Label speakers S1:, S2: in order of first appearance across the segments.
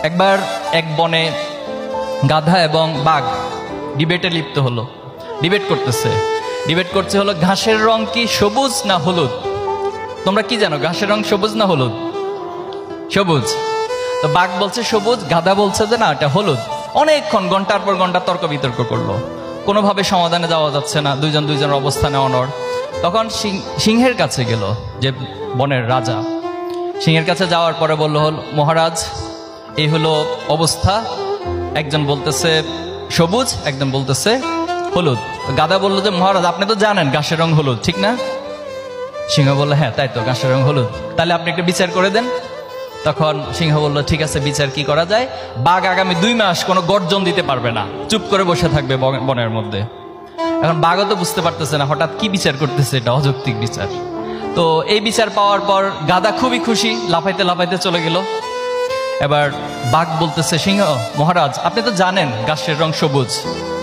S1: একবার এক বনে গাধা এবং বাঘ ডিবেটে লিপ্ত হলো। ডিবেট করছে হলো ঘাসের রং কি সবুজ না হলুদ। তোমরা কি জানো ঘাসের রং সবুজ না হলুদ? সবুজ। তো বাঘ বলছে সবুজ, গাধা বলছে যে না এটা হলুদ। অনেকক্ষণ ঘন্টার পর ঘন্টা তর্ক বিতর্ক করলো, কোনোভাবে সমাধানে যাওয়া যাচ্ছে না, দুইজনের অবস্থানে অনড়। তখন সিংহের কাছে গেল, যে বনের রাজা। সিংহের কাছে যাওয়ার পরে বলল, হল মহারাজ এই হলো অবস্থা, একজন বলতেছে সবুজ, একজন বলতেছে হলুদ। গাধা বলল যে মহারাজ আপনি তো জানেন ঘাসের রং হলুদ, ঠিক না? সিংহ বলল হ্যাঁ তাই তো, ঘাসের রং হলুদ, তাহলে আপনি একটু বিচার করে দেন। তখন সিংহ বলল ঠিক আছে, বিচার কি করা যায়? বাঘ আগামী 2 মাস কোনো গর্জন দিতে পারবে না, চুপ করে বসে থাকবে বনের মধ্যে। এখন বাঘও তো বুঝতে পারতেছে না হঠাৎ কি বিচার করতেছে, এটা অযৌক্তিক বিচার। তো এই বিচার পাওয়ার পর গাধা খুবই খুশি, লাফাইতে লাফাইতে চলে গেল। এবার বাঘ বলতেছে সিংহ মহারাজ আপনি তো জানেন ঘাসের রং সবুজ।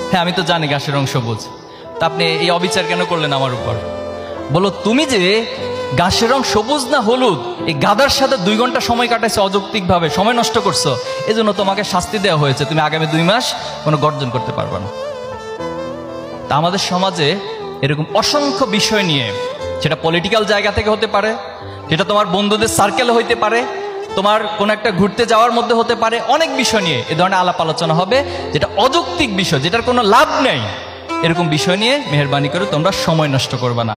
S1: হ্যাঁ আমি তো জানি ঘাসের রং সবুজ, তা আপনি এই অবিচার কেন করলেন আমার উপর? বলো তুমি যে ঘাসের রং সবুজ না হলুদ এই গাধার সাথে 2 ঘন্টা সময় কাটাইছো, অযৌক্তিক ভাবে সময় নষ্ট করছো, এজন্য তোমাকে শাস্তি দেওয়া হয়েছে, তুমি আগামী 2 মাস কোনো গর্জন করতে পারবে না। তা আমাদের সমাজে এরকম অসংখ্য বিষয় নিয়ে, সেটা পলিটিক্যাল জায়গা থেকে হতে পারে, সেটা তোমার বন্ধুদের সার্কেলে হইতে পারে, তোমার কোন একটা ঘুরতে যাওয়ার মধ্যে হতে পারে, অনেক বিষয় নিয়ে এ ধরনের আলাপ আলোচনা হবে, যেটা অযৌক্তিক বিষয়, যেটার কোনো লাভ নেই। এরকম বিষয় নিয়ে মেহেরবানি করে তোমরা সময় নষ্ট করবে না।